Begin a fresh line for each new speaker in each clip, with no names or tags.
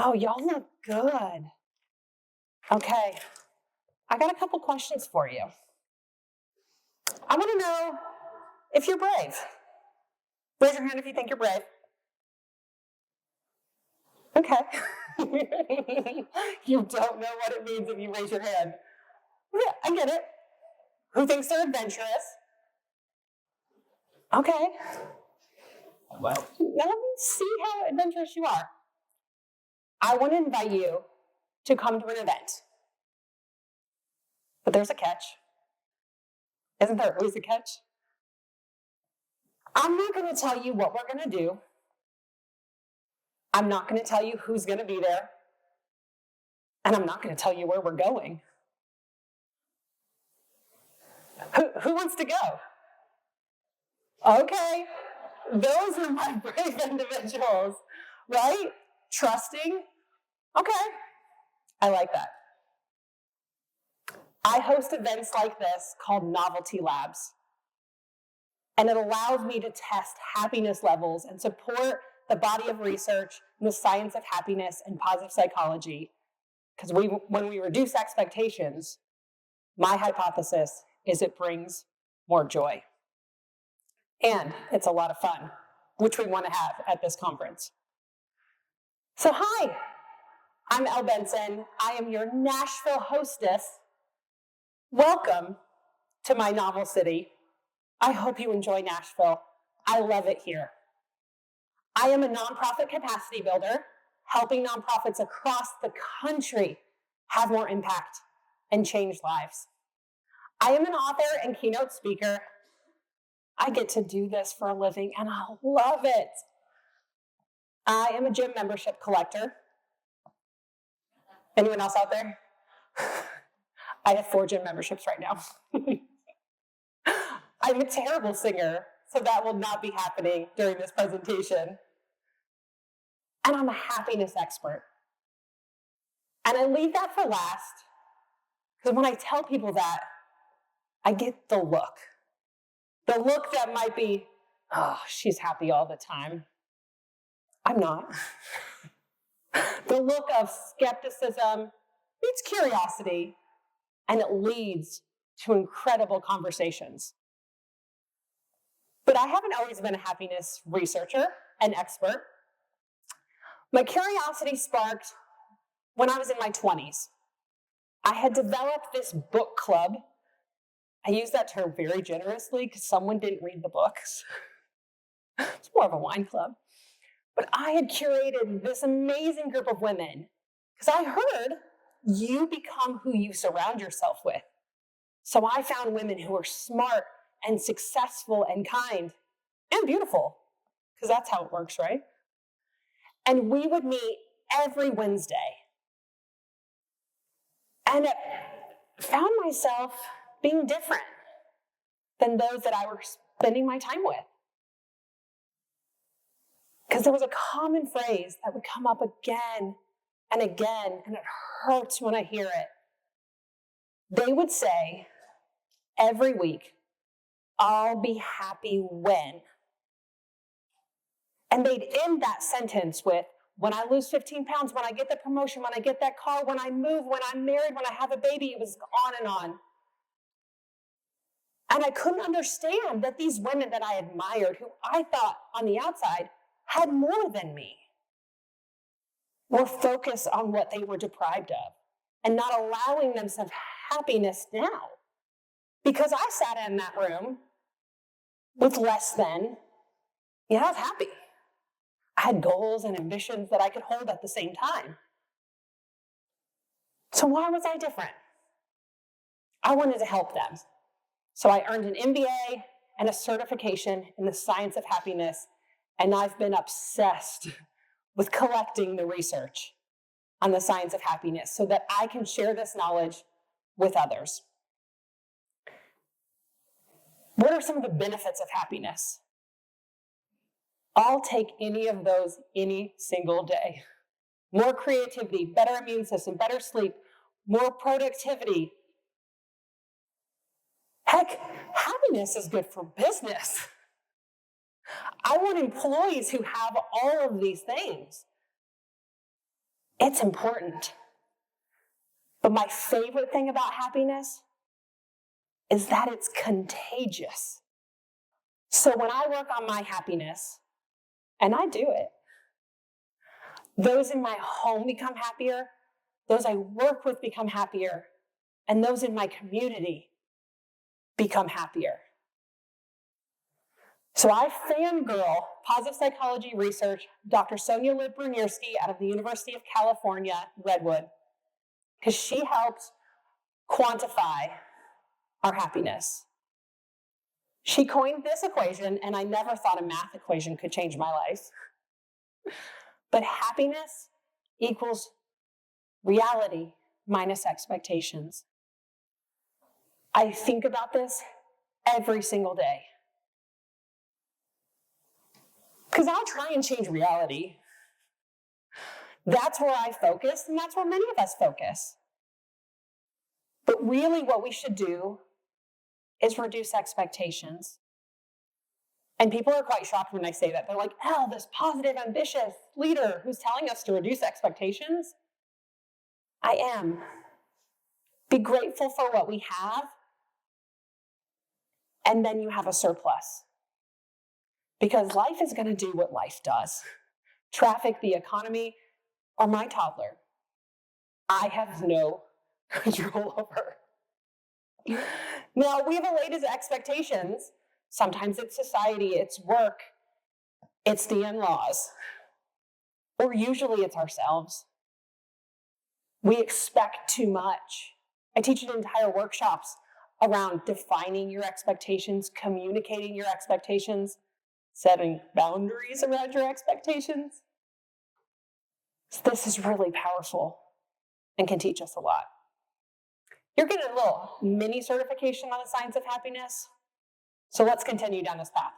Oh, y'all look good. Okay, I got a couple questions for you. I want to know if you're brave. Raise your hand if you think you're brave. Okay. You don't know what it means if you raise your hand. Yeah, I get it. Who thinks they're adventurous? Okay. Well, now let me see how adventurous you are. I want to invite you to come to an event. But there's a catch. Isn't there always a catch? I'm not going to tell you what we're going to do. I'm not going to tell you who's going to be there. And I'm not going to tell you where we're going. Who wants to go? Okay. Those are my brave individuals, right? Trusting. Okay. I like that. I host events like this called Novelty Labs. And it allows me to test happiness levels and support the body of research in the science of happiness and positive psychology. Because when we reduce expectations, my hypothesis is it brings more joy. And it's a lot of fun, which we want to have at this conference. So hi, I'm Elle Benson. I am your Nashville hostess. Welcome to my novel city. I hope you enjoy Nashville. I love it here. I am a nonprofit capacity builder, helping nonprofits across the country have more impact and change lives. I am an author and keynote speaker. I get to do this for a living and I love it. I am a gym membership collector. Anyone else out there? I have 4 gym memberships right now. I'm a terrible singer, so that will not be happening during this presentation. And I'm a happiness expert. And I leave that for last, because when I tell people that, I get the look. The look that might be, oh, she's happy all the time. I'm not. The look of skepticism meets curiosity, and it leads to incredible conversations. But I haven't always been a happiness researcher and expert. My curiosity sparked when I was in my 20s. I had developed this book club. I use that term very generously because someone didn't read the books. It's more of a wine club. But I had curated this amazing group of women because I heard you become who you surround yourself with. So I found women who were smart and successful and kind and beautiful, because that's how it works, right? And we would meet every Wednesday. And I found myself being different than those that I was spending my time with. Because there was a common phrase that would come up again and again, and it hurts when I hear it. They would say every week, I'll be happy when. And they'd end that sentence with, when I lose 15 pounds, when I get the promotion, when I get that car, when I move, when I'm married, when I have a baby. It was on and on. And I couldn't understand that these women that I admired, who I thought on the outside had more than me, were focused on what they were deprived of and not allowing themselves happiness now. Because I sat in that room with less than, I was happy. I had goals and ambitions that I could hold at the same time. So why was I different? I wanted to help them. So I earned an MBA and a certification in the science of happiness, and I've been obsessed with collecting the research on the science of happiness so that I can share this knowledge with others. What are some of the benefits of happiness? I'll take any of those any single day. More creativity, better immune system, better sleep, more productivity. Heck, happiness is good for business. I want employees who have all of these things. It's important. But my favorite thing about happiness is that it's contagious. So when I work on my happiness, and I do it, those in my home become happier, those I work with become happier, and those in my community become happier. So I fangirl positive psychology research, Dr. Sonia Librunierski out of the University of California, Redwood, because she helped quantify our happiness. She coined this equation, and I never thought a math equation could change my life. But happiness equals reality minus expectations. I think about this every single day. Because I'll try and change reality. That's where I focus, and that's where many of us focus. But really what we should do is reduce expectations. And people are quite shocked when I say that. They're like, Elle, this positive, ambitious leader who's telling us to reduce expectations? I am. Be grateful for what we have, and then you have a surplus. Because life is going to do what life does. Traffic, the economy, or my toddler. I have no control over. Now, we have a latest expectations. Sometimes it's society, it's work, it's the in-laws, or usually it's ourselves. We expect too much. I teach entire workshops around defining your expectations, communicating your expectations, setting boundaries around your expectations. So this is really powerful and can teach us a lot. You're getting a little mini certification on the science of happiness. So let's continue down this path.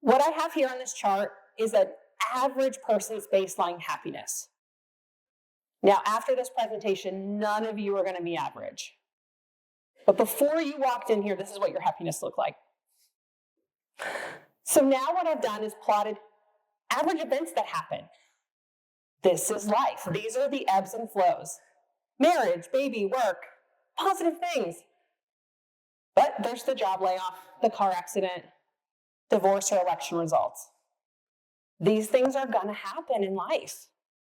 What I have here on this chart is an average person's baseline happiness. Now, after this presentation, none of you are going to be average. But before you walked in here, this is what your happiness looked like. So now what I've done is plotted average events that happen. This is life. These are the ebbs and flows. Marriage, baby, work, positive things. But there's the job layoff, the car accident, divorce, or election results. These things are going to happen in life.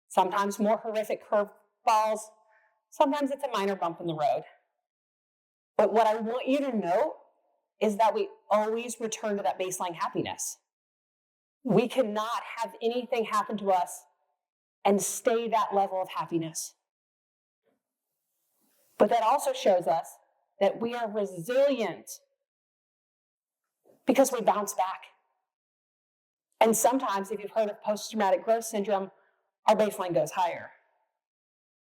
Sometimes more horrific curveballs. Sometimes it's a minor bump in the road. But what I want you to know is that we always return to that baseline happiness. We cannot have anything happen to us and stay that level of happiness. But that also shows us that we are resilient because we bounce back. And sometimes, if you've heard of post-traumatic growth syndrome, our baseline goes higher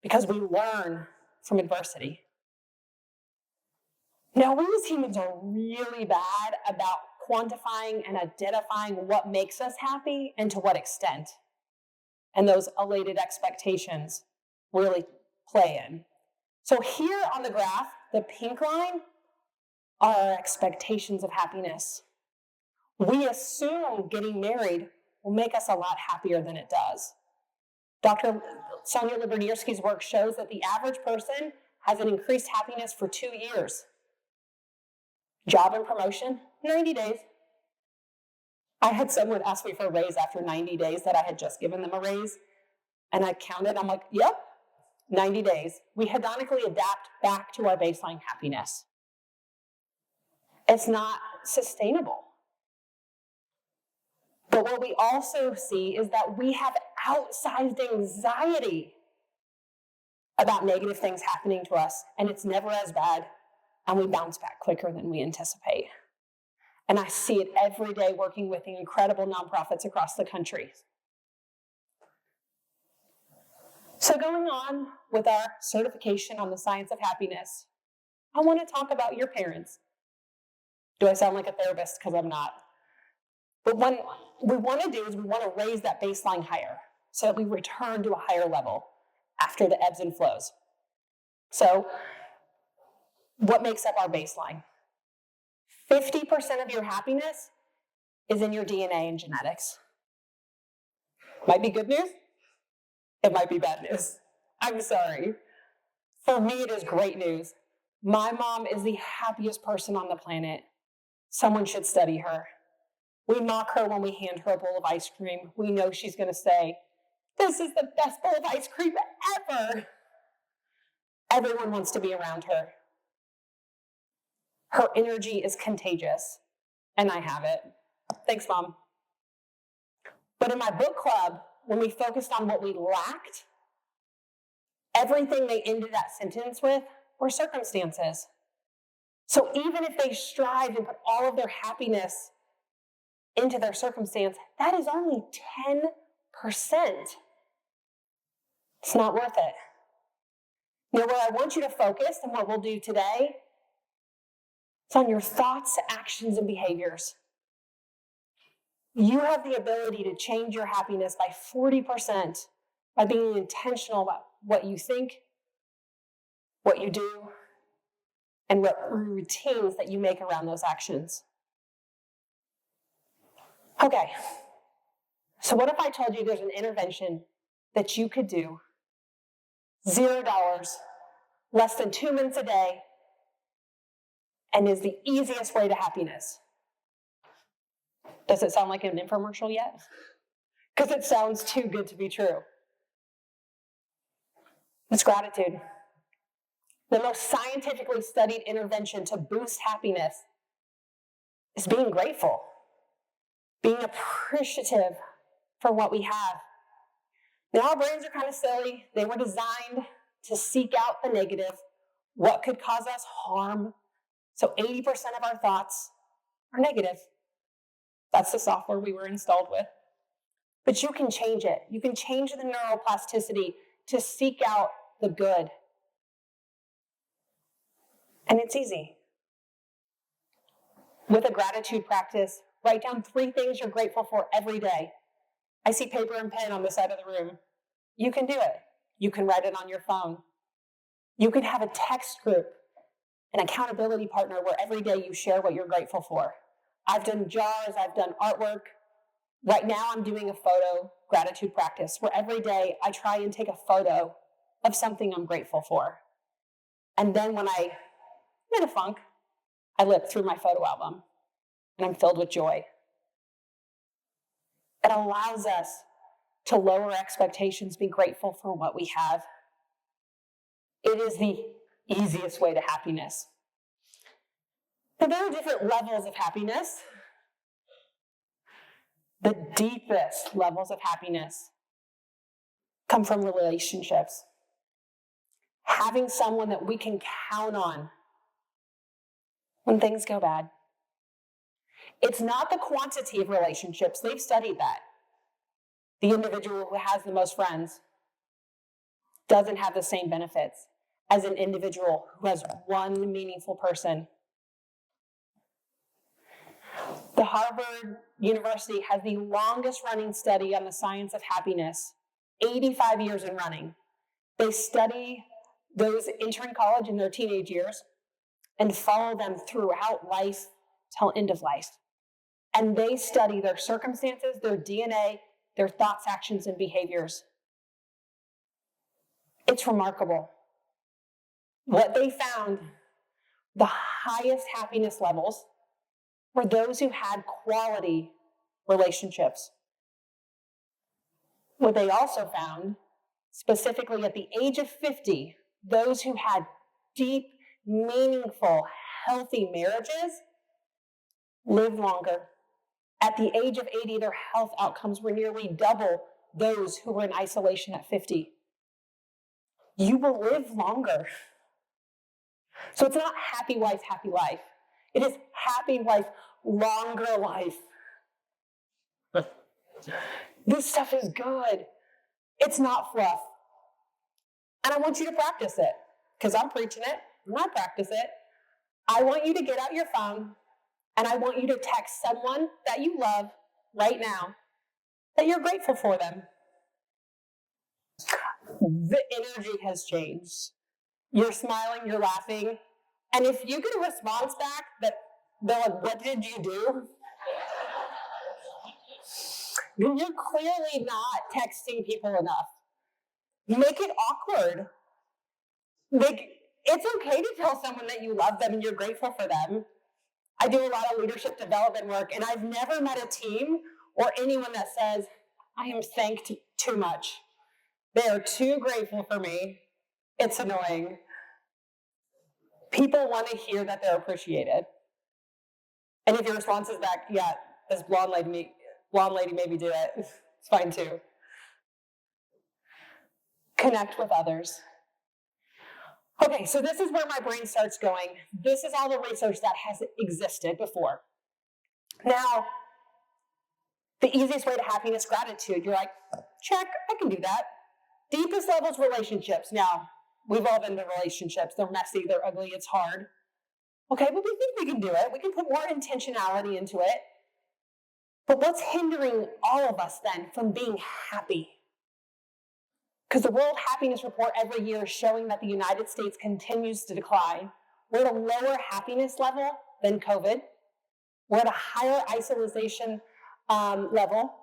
because we learn from adversity. Now, we as humans are really bad about quantifying and identifying what makes us happy and to what extent. And those elated expectations really play in. So here on the graph, the pink line are our expectations of happiness. We assume getting married will make us a lot happier than it does. Dr. Sonia Librunierski's work shows that the average person has an increased happiness for 2 years. Job and promotion, 90 days. I had someone ask me for a raise after 90 days that I had just given them a raise. And I counted, I'm like, yep, 90 days. We hedonically adapt back to our baseline happiness. It's not sustainable. But what we also see is that we have outsized anxiety about negative things happening to us, and it's never as bad, and we bounce back quicker than we anticipate. And I see it every day working with the incredible nonprofits across the country. So going on with our certification on the science of happiness, I want to talk about your parents. Do I sound like a therapist? Because I'm not. But what we want to do is we want to raise that baseline higher so that we return to a higher level after the ebbs and flows. So what makes up our baseline? 50% of your happiness is in your DNA and genetics. Might be good news, it might be bad news. I'm sorry. For me, it is great news. My mom is the happiest person on the planet. Someone should study her. We mock her when we hand her a bowl of ice cream. We know she's going to say, "This is the best bowl of ice cream ever." Everyone wants to be around her. Her energy is contagious, and I have it. Thanks, Mom. But in my book club, when we focused on what we lacked, everything they ended that sentence with were circumstances. So even if they strived and put all of their happiness into their circumstance, that is only 10%. It's not worth it. Now, where I want you to focus and what we'll do today is on your thoughts, actions, and behaviors. You have the ability to change your happiness by 40% by being intentional about what you think, what you do, and what routines that you make around those actions. Okay, so what if I told you there's an intervention that you could do, $0, less than 2 minutes a day, and is the easiest way to happiness? Does it sound like an infomercial yet? Because it sounds too good to be true. It's gratitude. The most scientifically studied intervention to boost happiness is being grateful, being appreciative for what we have. Now, our brains are kind of silly. They were designed to seek out the negative, what could cause us harm. So 80% of our thoughts are negative. That's the software we were installed with. But you can change it. You can change the neuroplasticity to seek out the good. And it's easy. With a gratitude practice, write down 3 things you're grateful for every day. I see paper and pen on the side of the room. You can do it. You can write it on your phone. You can have a text group, an accountability partner where every day you share what you're grateful for. I've done jars, I've done artwork. Right now I'm doing a photo gratitude practice where every day I try and take a photo of something I'm grateful for. And then when I'm in a funk, I look through my photo album and I'm filled with joy. It allows us to lower expectations, be grateful for what we have. It is the easiest way to happiness. But there are different levels of happiness. The deepest levels of happiness come from relationships. Having someone that we can count on when things go bad. It's not the quantity of relationships. They've studied that. The individual who has the most friends doesn't have the same benefits as an individual who has one meaningful person. The Harvard University has the longest running study on the science of happiness, 85 years in running. They study those entering college in their teenage years and follow them throughout life till end of life. And they study their circumstances, their DNA, their thoughts, actions, and behaviors. It's remarkable. What they found, the highest happiness levels were those who had quality relationships. What they also found, specifically at the age of 50, those who had deep, meaningful, healthy marriages lived longer. At the age of 80, their health outcomes were nearly double those who were in isolation at 50. You will live longer. So it's not happy wife, happy life. It is happy wife, longer life. This stuff is good. It's not fluff. And I want you to practice it because I'm preaching it and I practice it. I want you to get out your phone and I want you to text someone that you love right now that you're grateful for them. The energy has changed. You're smiling, you're laughing. And if you get a response back that they're like, "What did you do?" then you're clearly not texting people enough. Make it awkward. It's okay to tell someone that you love them and you're grateful for them. I do a lot of leadership development work, and I've never met a team or anyone that says, I am thanked too much. They are too grateful for me. It's annoying. People want to hear that they're appreciated. And if your response is back, yeah, this blonde lady made me do it, it's fine too. Connect with others. Okay, so this is where my brain starts going. This is all the research that has existed before. Now, the easiest way to happiness, gratitude. You're like, check, I can do that. Deepest levels, relationships. Now, we've all been in relationships. They're messy, they're ugly, it's hard. Okay, but we think we can do it. We can put more intentionality into it. But what's hindering all of us then from being happy? Because the World Happiness Report every year is showing that the United States continues to decline. We're at a lower happiness level than COVID. We're at a higher isolation level.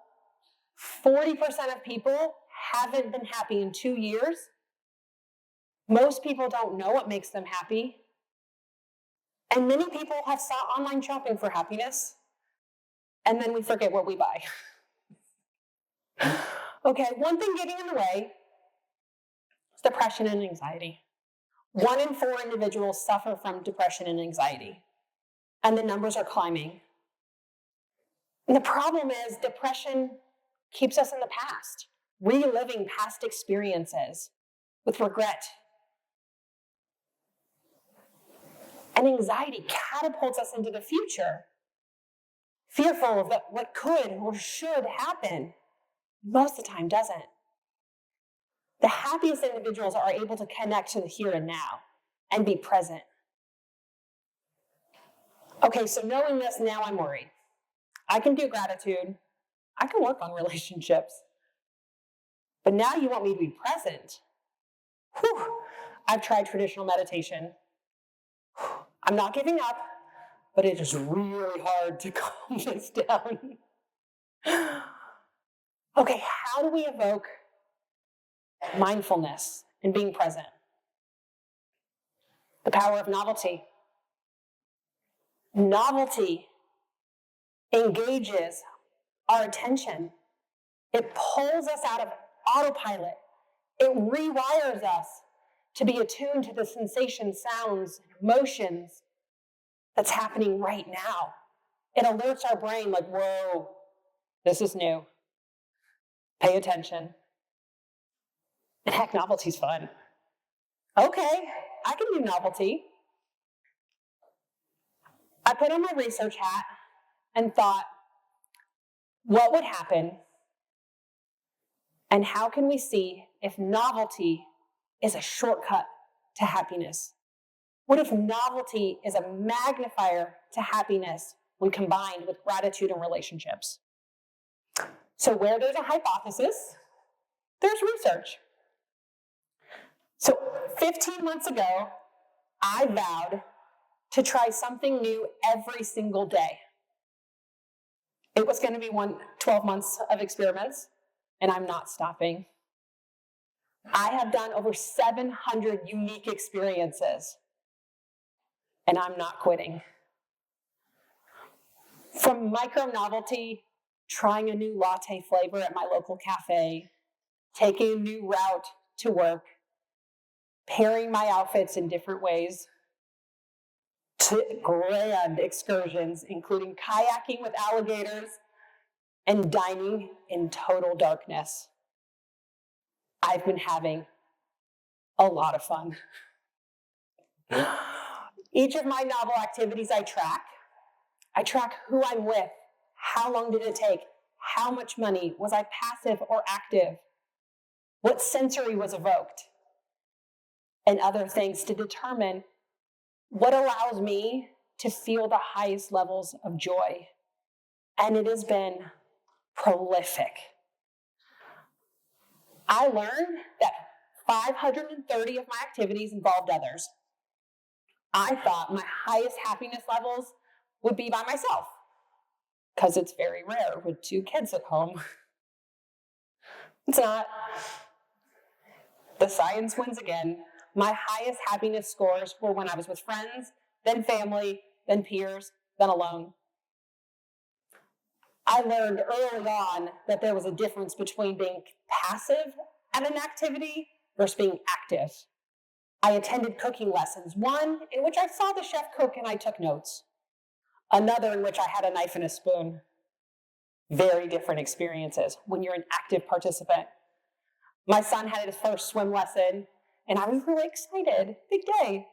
40% of people haven't been happy in 2 years. Most people don't know what makes them happy. And many people have sought online shopping for happiness. And then we forget what we buy. Okay, one thing getting in the way is depression and anxiety. 1 in 4 individuals suffer from depression and anxiety. And the numbers are climbing. And the problem is depression keeps us in the past, reliving past experiences with regret. And anxiety catapults us into the future, fearful of what could or should happen. Most of the time doesn't. The happiest individuals are able to connect to the here and now and be present. Okay, so knowing this, now I'm worried. I can do gratitude. I can work on relationships. But now you want me to be present. Whew. I've tried traditional meditation. I'm not giving up, but it is really hard to calm this down. Okay, how do we evoke mindfulness and being present? The power of novelty. Novelty engages our attention. It pulls us out of autopilot. It rewires us to be attuned to the sensations, sounds, emotions that's happening right now. It alerts our brain like, whoa, this is new. Pay attention. And heck, novelty's fun. Okay, I can do novelty. I put on my research hat and thought, what would happen and how can we see if novelty is a shortcut to happiness? What if novelty is a magnifier to happiness when combined with gratitude and relationships? So where there's a hypothesis, there's research. So 15 months ago, I vowed to try something new every single day. It was going to be 12 months of experiments, and I'm not stopping. I have done over 700 unique experiences, and I'm not quitting. From micro novelty, trying a new latte flavor at my local cafe, taking a new route to work, pairing my outfits in different ways, to grand excursions, including kayaking with alligators and dining in total darkness. I've been having a lot of fun. Each of my novel activities I track who I'm with, how long did it take, how much money, was I passive or active, what sensory was evoked, and other things to determine what allows me to feel the highest levels of joy. And it has been prolific. I learned that 530 of my activities involved others. I thought my highest happiness levels would be by myself, because it's very rare with 2 kids at home. It's not. The science wins again. My highest happiness scores were when I was with friends, then family, then peers, then alone. I learned early on that there was a difference between being passive at an activity versus being active. I attended cooking lessons, one in which I saw the chef cook and I took notes, another in which I had a knife and a spoon. Very different experiences when you're an active participant. My son had his first swim lesson, and I was really excited. Big day.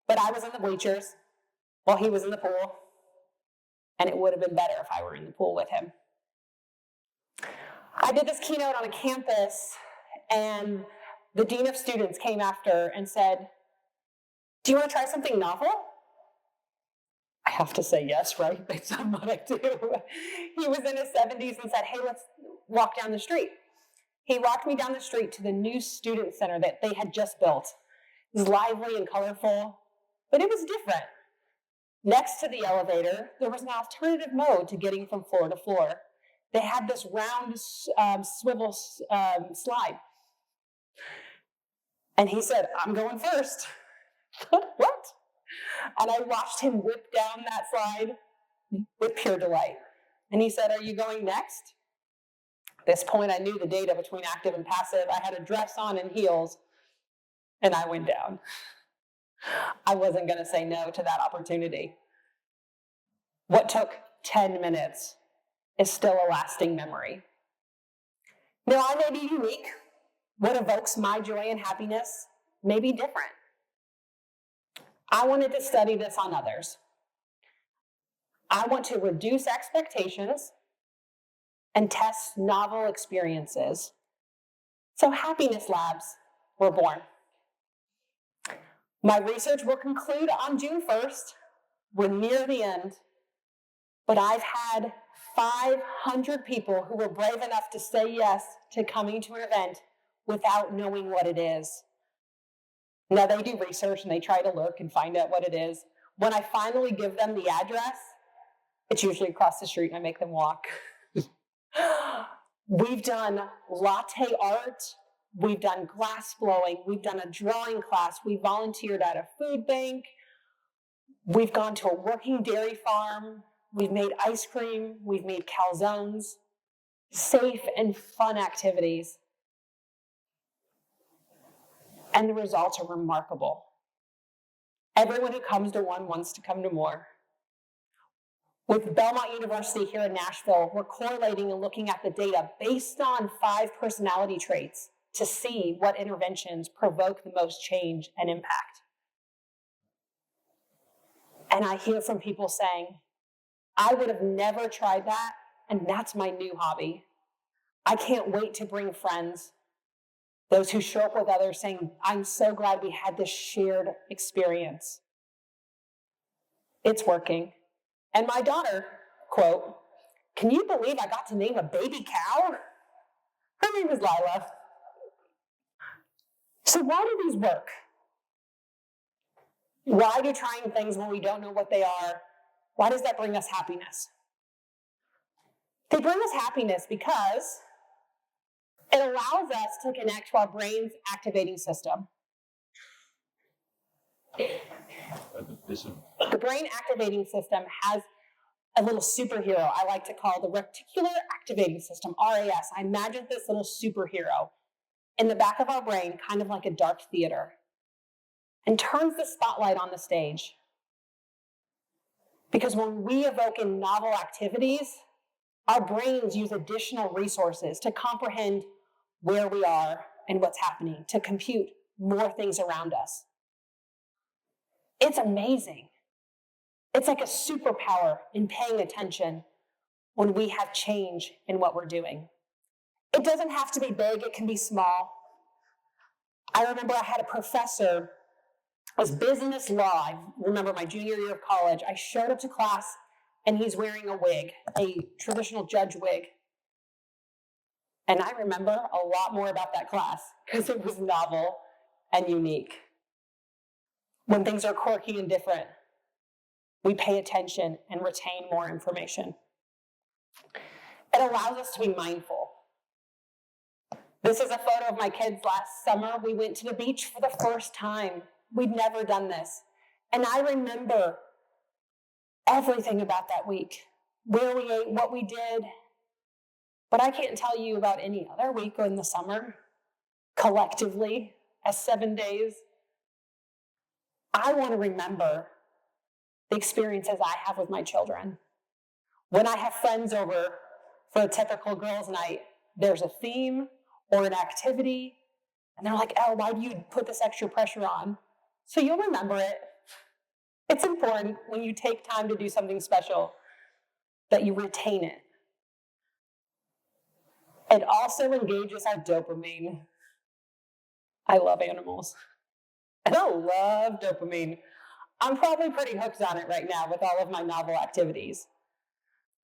But I was in the bleachers while he was in the pool, and it would have been better if I were in the pool with him. I did this keynote on a campus, and the dean of students came after and said, "Do you want to try something novel?" I have to say yes, right? Based on what I do. He was in his 70s and said, "Hey, let's walk down the street." He walked me down the street to the new student center that they had just built. It was lively and colorful, but it was different. Next to the elevator, there was an alternative mode to getting from floor to floor. They had this round swivel slide. And he said, "I'm going first." What? And I watched him whip down that slide with pure delight. And he said, "Are you going next?" At this point, I knew the data between active and passive. I had a dress on and heels, and I went down. I wasn't going to say no to that opportunity. What took 10 minutes is still a lasting memory. Now, I may be unique. What evokes my joy and happiness may be different. I wanted to study this on others. I want to reduce expectations and test novel experiences. So happiness labs were born. My research will conclude on June 1st. We're near the end, but I've had 500 people who were brave enough to say yes to coming to an event without knowing what it is. Now they do research and they try to look and find out what it is. When I finally give them the address, it's usually across the street and I make them walk. We've done latte art, we've done glass blowing, we've done a drawing class, we volunteered at a food bank, we've gone to a working dairy farm, we've made ice cream, we've made calzones, safe and fun activities. And the results are remarkable. Everyone who comes to one wants to come to more. With Belmont University here in Nashville, we're correlating and looking at the data based on 5 personality traits to see what interventions provoke the most change and impact. And I hear from people saying, "I would have never tried that, and that's my new hobby. I can't wait to bring friends." Those who show up with others saying, "I'm so glad we had this shared experience." It's working. And my daughter, quote, "Can you believe I got to name a baby cow?" Her name is Lila. So why do these work? Why do trying things when we don't know what they are, why does that bring us happiness? They bring us happiness because it allows us to connect to our brain's activating system. The brain activating system has a little superhero I like to call the reticular activating system, RAS. I imagine this little superhero in the back of our brain, kind of like a dark theater, and turns the spotlight on the stage. Because when we evoke in novel activities, our brains use additional resources to comprehend where we are and what's happening, to compute more things around us. It's amazing. It's like a superpower in paying attention when we have change in what we're doing. It doesn't have to be big, it can be small. I remember I had a professor, it was business law. I remember my junior year of college. I showed up to class and he's wearing a wig, a traditional judge wig. And I remember a lot more about that class because it was novel and unique. When things are quirky and different, we pay attention and retain more information. It allows us to be mindful. This is a photo of my kids last summer. We went to the beach for the first time. We'd never done this. And I remember everything about that week, where we ate, what we did. But I can't tell you about any other week in the summer, collectively, as 7 days. I want to remember the experiences I have with my children. When I have friends over for a typical girls' night, there's a theme or an activity, and they're like, "Elle, why do you put this extra pressure on?" So you'll remember it. It's important when you take time to do something special that you retain it. It also engages our dopamine. I love animals, and I love dopamine. I'm probably pretty hooked on it right now with all of my novel activities.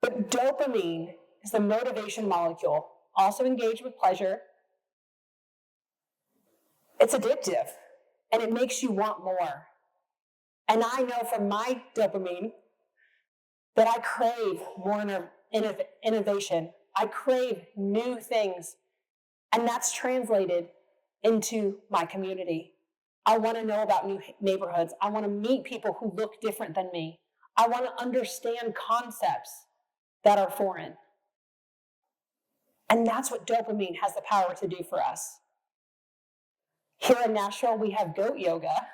But dopamine is the motivation molecule, also engaged with pleasure. It's addictive, and it makes you want more. And I know from my dopamine that I crave more innovation. I crave new things, and that's translated into my community. I want to know about new neighborhoods. I want to meet people who look different than me. I want to understand concepts that are foreign. And that's what dopamine has the power to do for us. Here in Nashville, we have goat yoga.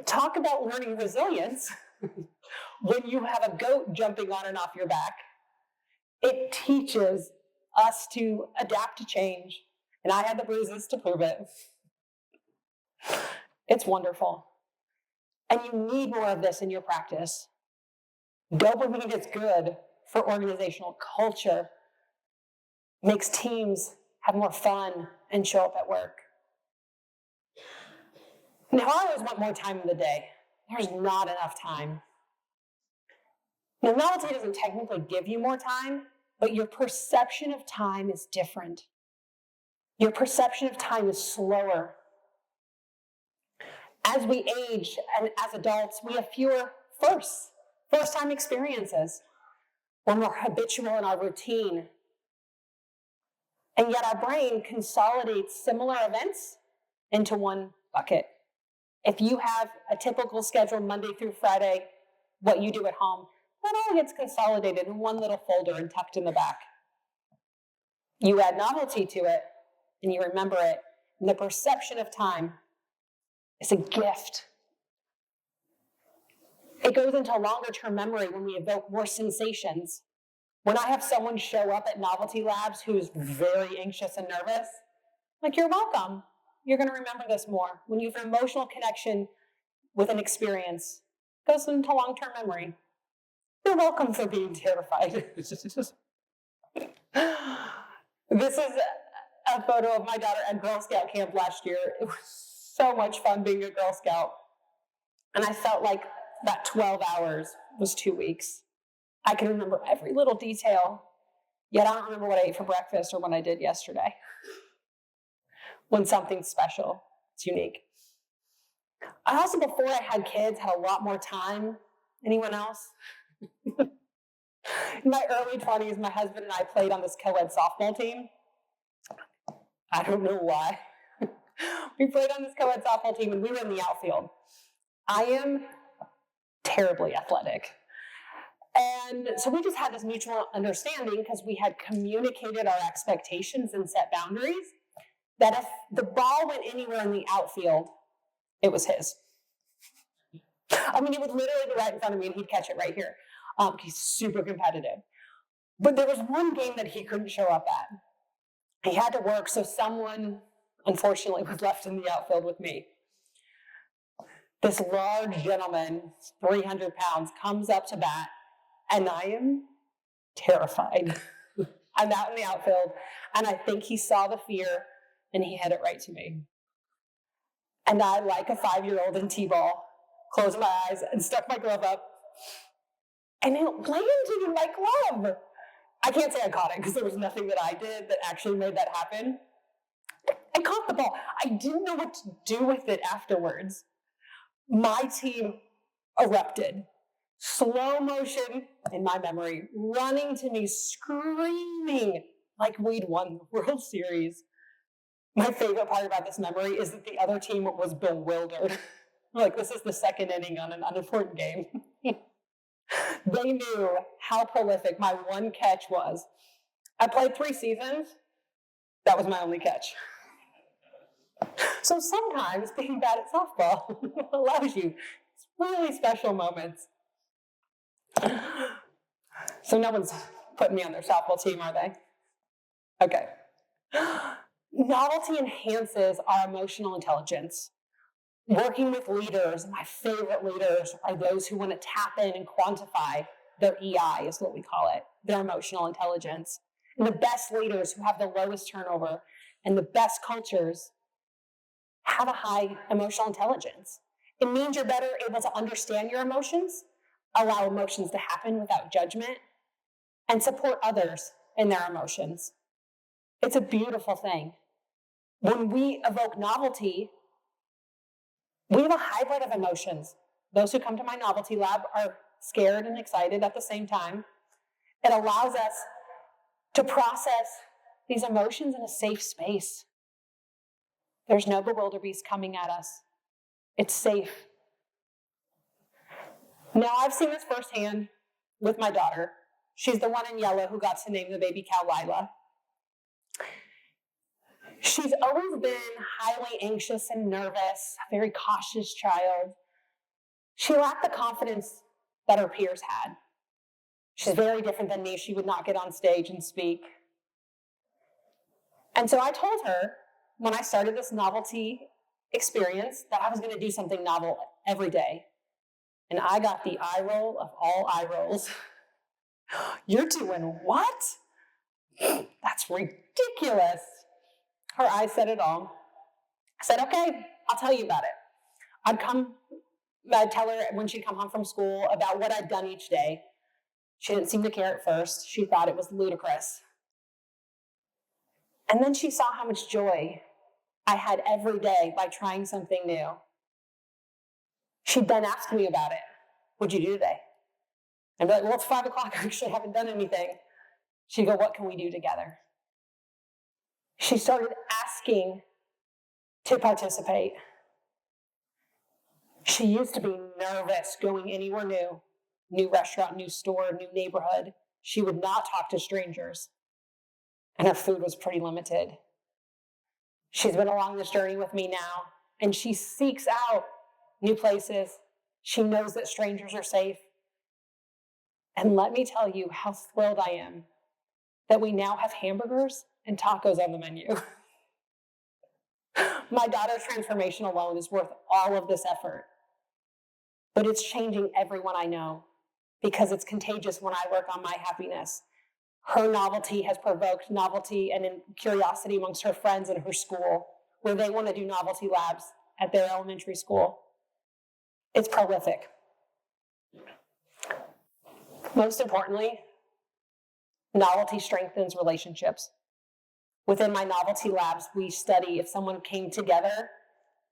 Talk about learning resilience. When you have a goat jumping on and off your back, it teaches us to adapt to change. And I had the bruises to prove it. It's wonderful. And you need more of this in your practice. Dopamine is good for organizational culture, makes teams have more fun and show up at work. Now, I always want more time in the day. There's not enough time. Now, Novelty doesn't technically give you more time, but your perception of time is different. Your perception of time is slower. As we age and as adults, we have fewer first-time experiences. We're more habitual in our routine. And yet our brain consolidates similar events into one bucket. If you have a typical schedule Monday through Friday, what you do at home, that all gets consolidated in one little folder and tucked in the back. You add novelty to it, and you remember it, and the perception of time is a gift. It goes into longer-term memory when we evoke more sensations. When I have someone show up at Novelty Labs who's very anxious and nervous, like, you're welcome. You're going to remember this more. When you have an emotional connection with an experience, it goes into long-term memory. You're welcome for being terrified. This is a photo of my daughter at Girl Scout camp last year. It was so much fun being a Girl Scout. And I felt like that 12 hours was 2 weeks. I can remember every little detail, yet I don't remember what I ate for breakfast or what I did yesterday. When something's special, it's unique. I also, before I had kids, had a lot more time. Anyone else? In my early 20s, my husband and I played on this co-ed softball team. I don't know why. We played on this co-ed softball team, and we were in the outfield. I am terribly athletic. And so we just had this mutual understanding, because we had communicated our expectations and set boundaries, that if the ball went anywhere in the outfield, it was his. I mean, it would literally be right in front of me, and he'd catch it right here. He's super competitive. But there was one game that he couldn't show up at. He had to work, so someone, unfortunately, was left in the outfield with me. This large gentleman, 300 pounds, comes up to bat, and I am terrified. I'm out in the outfield, and I think he saw the fear, and he hit it right to me. And I, like a 5-year-old in T-ball, closed my eyes and stuck my glove up, and it landed in my glove. I can't say I caught it, because there was nothing that I did that actually made that happen. I caught the ball. I didn't know what to do with it afterwards. My team erupted. Slow motion, in my memory, running to me, screaming like we'd won the World Series. My favorite part about this memory is that the other team was bewildered. Like, this is the second inning on an unimportant game. They knew how prolific my one catch was. I played 3 seasons. That was my only catch. So sometimes being bad at softball allows you really special moments. So no one's putting me on their softball team, are they? Okay. Novelty enhances our emotional intelligence. Working with leaders, my favorite leaders are those who want to tap in and quantify their EI, is what we call it, their emotional intelligence. And the best leaders who have the lowest turnover and the best cultures have a high emotional intelligence. It means you're better able to understand your emotions, allow emotions to happen without judgment, and support others in their emotions. It's a beautiful thing. When we evoke novelty, we have a hybrid of emotions. Those who come to my novelty lab are scared and excited at the same time. It allows us to process these emotions in a safe space. There's no bewilderbeast coming at us. It's safe. Now, I've seen this firsthand with my daughter. She's the one in yellow who got to name the baby cow Lila. She's always been highly anxious and nervous, a very cautious child. She lacked the confidence that her peers had. She's very different than me. She would not get on stage and speak. And so I told her when I started this novelty experience that I was going to do something novel every day. And I got the eye roll of all eye rolls. You're doing what? That's ridiculous. Her eyes said it all. I said, okay, I'll tell you about it. I'd tell her when she'd come home from school about what I'd done each day. She didn't seem to care at first. She thought it was ludicrous. And then she saw how much joy I had every day by trying something new. She'd then ask me about it. What'd you do today? I'd be like, well, it's 5 o'clock. I actually haven't done anything. She'd go, what can we do together? She started asking to participate. She used to be nervous going anywhere new restaurant, new store, new neighborhood. She would not talk to strangers. And her food was pretty limited. She's been along this journey with me now, and she seeks out new places. She knows that strangers are safe. And let me tell you how thrilled I am that we now have hamburgers and tacos on the menu. My daughter's transformation alone is worth all of this effort. But it's changing everyone I know because it's contagious when I work on my happiness. Her novelty has provoked novelty and curiosity amongst her friends in her school, where they want to do novelty labs at their elementary school. It's prolific. Most importantly, novelty strengthens relationships. Within my novelty labs, we study if someone came together,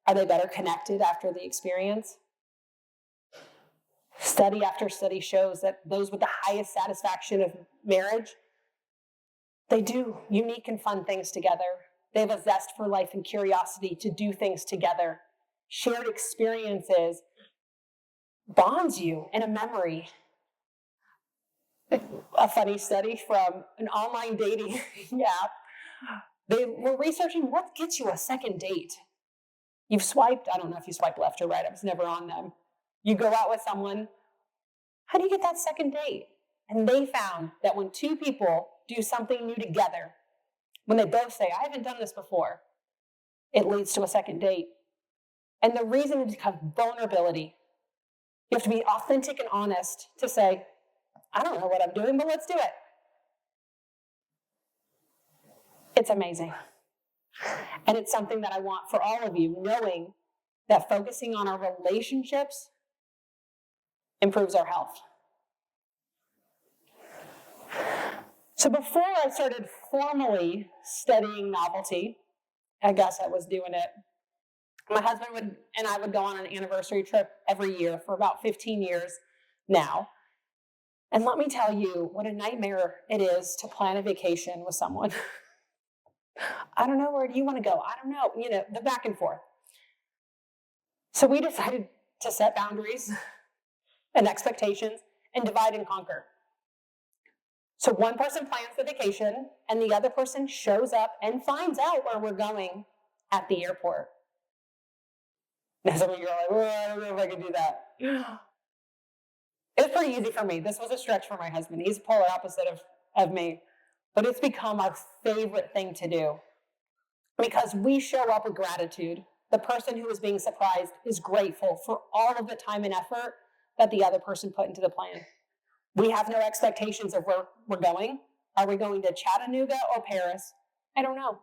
are they better connected after the experience? Study after study shows that those with the highest satisfaction of marriage, they do unique and fun things together. They have a zest for life and curiosity to do things together. Shared experiences bonds you in a memory. A funny study from an online dating app. They were researching what gets you a second date. You've swiped, I don't know if you swipe left or right, I was never on them. You go out with someone, how do you get that second date? And they found that when 2 people do something new together, when they both say, I haven't done this before, it leads to a second date. And the reason is because vulnerability. You have to be authentic and honest to say, I don't know what I'm doing, but let's do it. It's amazing. And it's something that I want for all of you, knowing that focusing on our relationships improves our health. So before I started formally studying novelty, I guess I was doing it. My husband and I would go on an anniversary trip every year for about 15 years now. And let me tell you what a nightmare it is to plan a vacation with someone. I don't know, where do you want to go? I don't know, the back and forth. So we decided to set boundaries and expectations and divide and conquer. So one person plans the vacation and the other person shows up and finds out where we're going at the airport. And some of you are like, well, I don't know if I can do that. It was pretty easy for me. This was a stretch for my husband. He's the polar opposite of me. But it's become our favorite thing to do because we show up with gratitude. The person who is being surprised is grateful for all of the time and effort that the other person put into the plan. We have no expectations of where we're going. Are we going to Chattanooga or Paris? I don't know.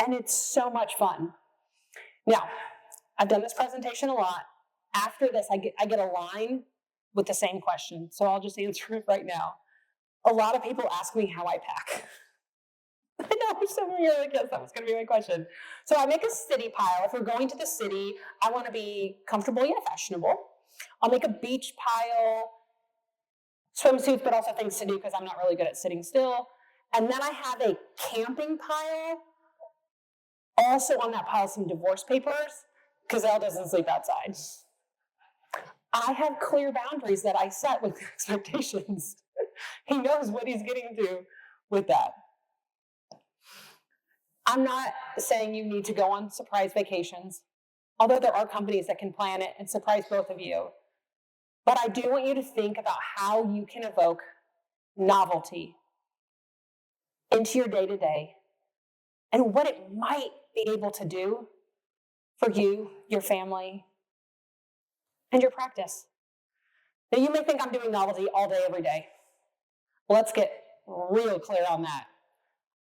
And it's so much fun. Now, I've done this presentation a lot. After this, I get a line with the same question. So I'll just answer it right now. A lot of people ask me how I pack. I know, some of you are like, yes, that was going to be my question. So I make a city pile. If we're going to the city, I want to be comfortable yet fashionable. I'll make a beach pile, swimsuits, but also things to do because I'm not really good at sitting still. And then I have a camping pile. Also on that pile, some divorce papers, because Elle doesn't sleep outside. I have clear boundaries that I set with expectations. He knows what he's getting to with that. I'm not saying you need to go on surprise vacations, although there are companies that can plan it and surprise both of you. But I do want you to think about how you can evoke novelty into your day-to-day and what it might be able to do for you, your family, and your practice. Now, you may think I'm doing novelty all day, every day. Let's get real clear on that.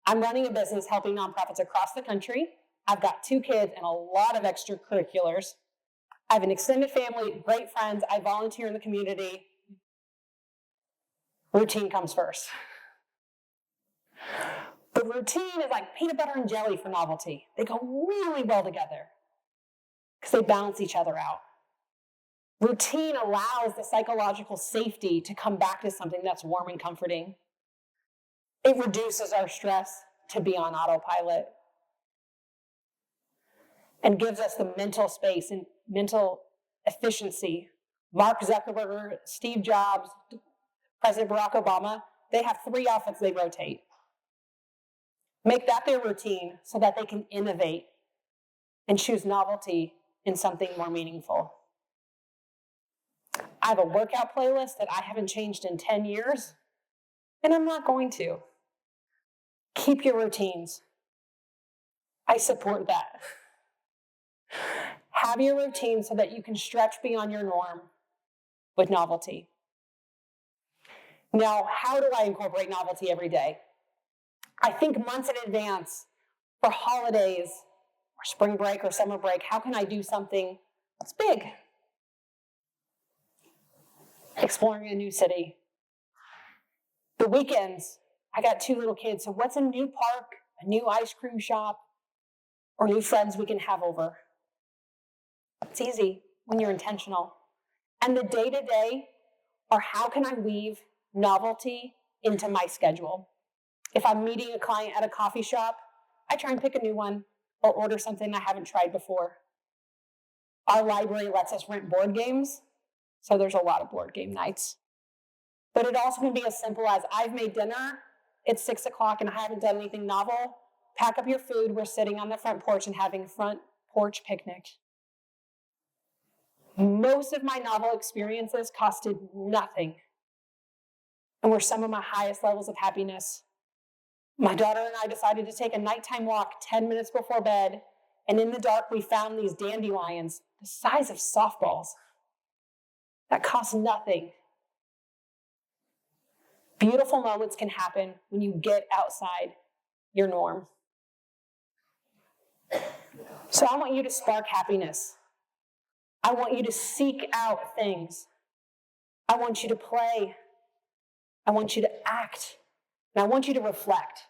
I'm running a business helping nonprofits across the country. I've got 2 kids and a lot of extracurriculars. I have an extended family, great friends. I volunteer in the community. Routine comes first. The routine is like peanut butter and jelly for novelty. They go really well together because they balance each other out. Routine allows the psychological safety to come back to something that's warm and comforting. It reduces our stress to be on autopilot and gives us the mental space and mental efficiency. Mark Zuckerberg, Steve Jobs, President Barack Obama, they have 3 outfits they rotate. Make that their routine so that they can innovate and choose novelty in something more meaningful. I have a workout playlist that I haven't changed in 10 years, and I'm not going to. Keep your routines. I support that. Have your routine so that you can stretch beyond your norm with novelty. Now, how do I incorporate novelty every day? I think months in advance for holidays or spring break or summer break. How can I do something that's big? Exploring a new city. The weekends, I got 2 little kids, so what's a new park, a new ice cream shop, or new friends we can have over? It's easy when you're intentional. And the day-to-day, or how can I weave novelty into my schedule? If I'm meeting a client at a coffee shop, I try and pick a new one or order something I haven't tried before. Our library lets us rent board games, so there's a lot of board game nights. But it also can be as simple as I've made dinner, it's 6 o'clock and I haven't done anything novel. Pack up your food, we're sitting on the front porch and having a front porch picnic. Most of my novel experiences costed nothing and were some of my highest levels of happiness. My daughter and I decided to take a nighttime walk 10 minutes before bed, and in the dark we found these dandelions the size of softballs. That cost nothing. Beautiful moments can happen when you get outside your norm. So I want you to spark happiness. I want you to seek out things. I want you to play. I want you to act. And I want you to reflect.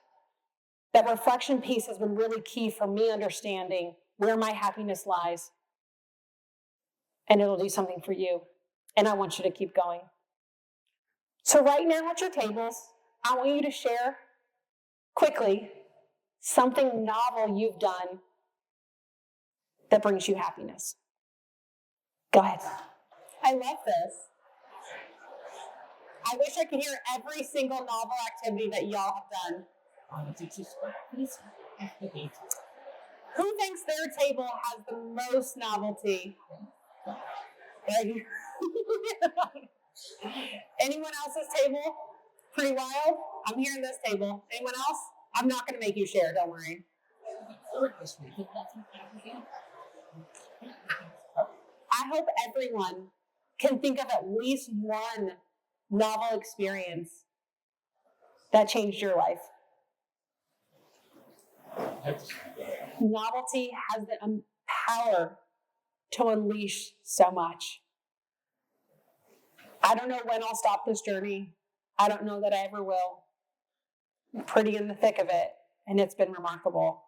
That reflection piece has been really key for me understanding where my happiness lies. And it'll do something for you. and I want you to keep going. So right now at your tables, I want you to share quickly something novel you've done that brings you happiness. Go ahead. I love this. I wish I could hear every single novel activity that y'all have done. Who thinks their table has the most novelty? Right? Anyone else's table? Pretty wild? I'm hearing this table. Anyone else? I'm not going to make you share, don't worry. I hope everyone can think of at least one novel experience that changed your life. Novelty has the power to unleash so much. I don't know when I'll stop this journey. I don't know that I ever will. I'm pretty in the thick of it, and it's been remarkable.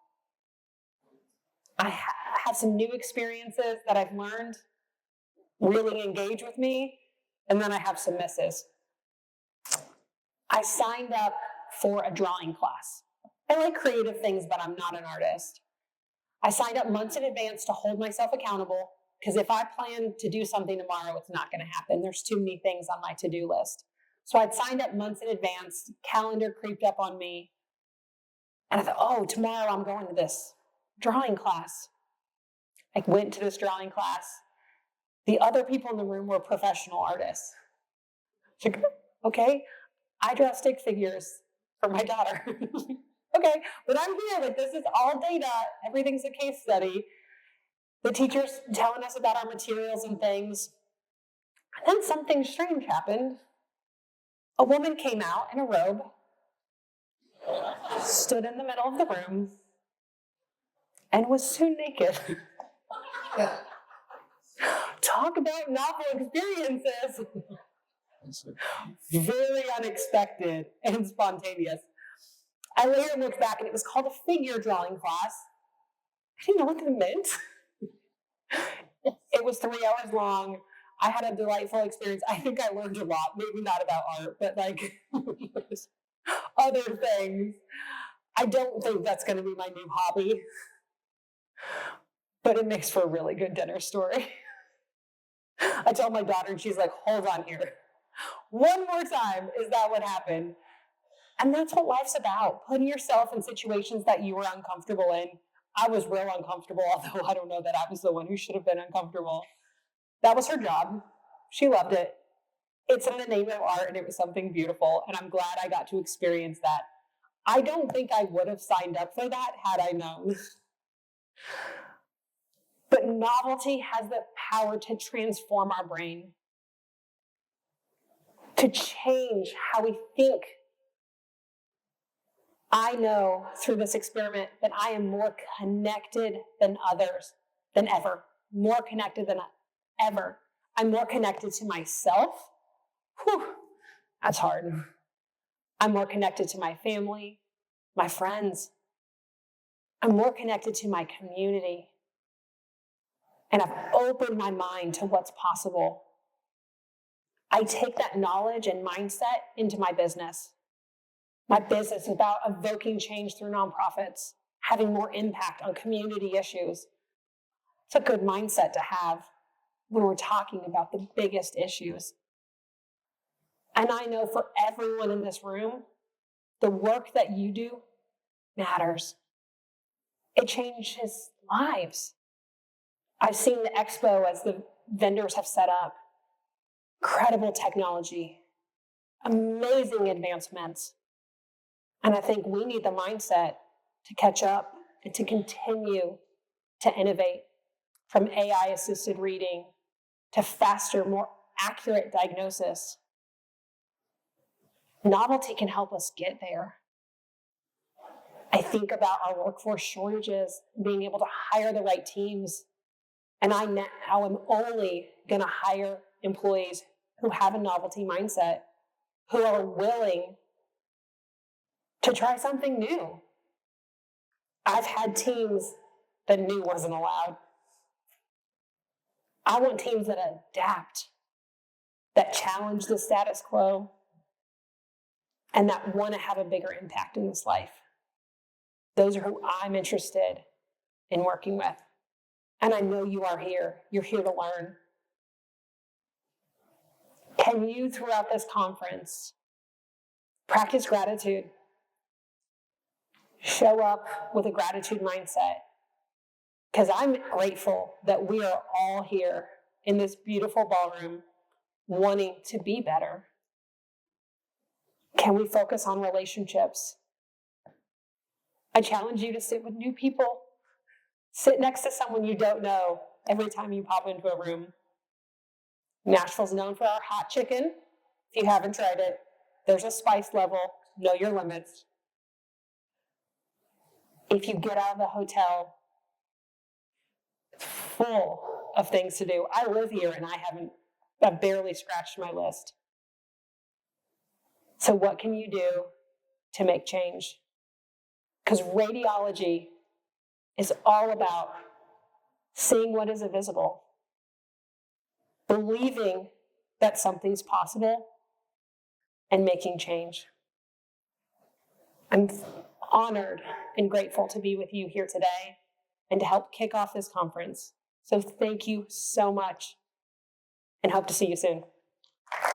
I have some new experiences that I've learned really engage with me, and then I have some misses. I signed up for a drawing class. I like creative things, but I'm not an artist. I signed up months in advance to hold myself accountable, because if I plan to do something tomorrow, it's not going to happen. There's too many things on my to-do list. So I'd signed up months in advance, calendar creeped up on me, and I thought, oh, tomorrow I'm going to this drawing class. I went to this drawing class. The other people in the room were professional artists. Okay, I draw stick figures for my daughter. Okay, but I'm here, like this is all data, everything's a case study. The teacher's telling us about our materials and things. And then something strange happened. A woman came out in a robe, stood in the middle of the room, and was soon naked. Talk about novel experiences. Very unexpected and spontaneous. I later looked back and it was called a figure drawing class. I didn't know what that meant. It was 3 hours long. I had a delightful experience. I think I learned a lot, maybe not about art, but like other things. I don't think that's going to be my new hobby, but it makes for a really good dinner story. I tell my daughter and she's like, hold on here. One more time, is that what happened? And that's what life's about, putting yourself in situations that you were uncomfortable in. I was real uncomfortable, although I don't know that I was the one who should have been uncomfortable. That was her job. She loved it. It's in the name of art, and it was something beautiful, and I'm glad I got to experience that. I don't think I would have signed up for that had I known. But novelty has the power to transform our brain, to change how we think. I know through this experiment that I am more connected than others, than ever. More connected than ever. I'm more connected to myself. Whew, that's hard. I'm more connected to my family, my friends. I'm more connected to my community. And I've opened my mind to what's possible. I take that knowledge and mindset into my business. My business is about evoking change through nonprofits, having more impact on community issues. It's a good mindset to have when we're talking about the biggest issues. And I know for everyone in this room, the work that you do matters. It changes lives. I've seen the expo as the vendors have set up. Incredible technology, amazing advancements. And I think we need the mindset to catch up and to continue to innovate, from AI-assisted reading to faster, more accurate diagnosis. Novelty can help us get there. I think about our workforce shortages, being able to hire the right teams. And I now am only going to hire employees who have a novelty mindset, who are willing to try something new. I've had teams that new wasn't allowed. I want teams that adapt, that challenge the status quo, and that want to have a bigger impact in this life. Those are who I'm interested in working with. And I know you are here. You're here to learn. Can you, throughout this conference, practice gratitude? Show up with a gratitude mindset. Because I'm grateful that we are all here in this beautiful ballroom wanting to be better. Can we focus on relationships? I challenge you to sit with new people. Sit next to someone you don't know every time you pop into a room. Nashville's known for our hot chicken. If you haven't tried it, there's a spice level. Know your limits. If you get out of the hotel, it's full of things to do. I live here and I've barely scratched my list. So what can you do to make change? Because radiology is all about seeing what is invisible, believing that something's possible, and making change. I'm honored and grateful to be with you here today and to help kick off this conference. So thank you so much and hope to see you soon.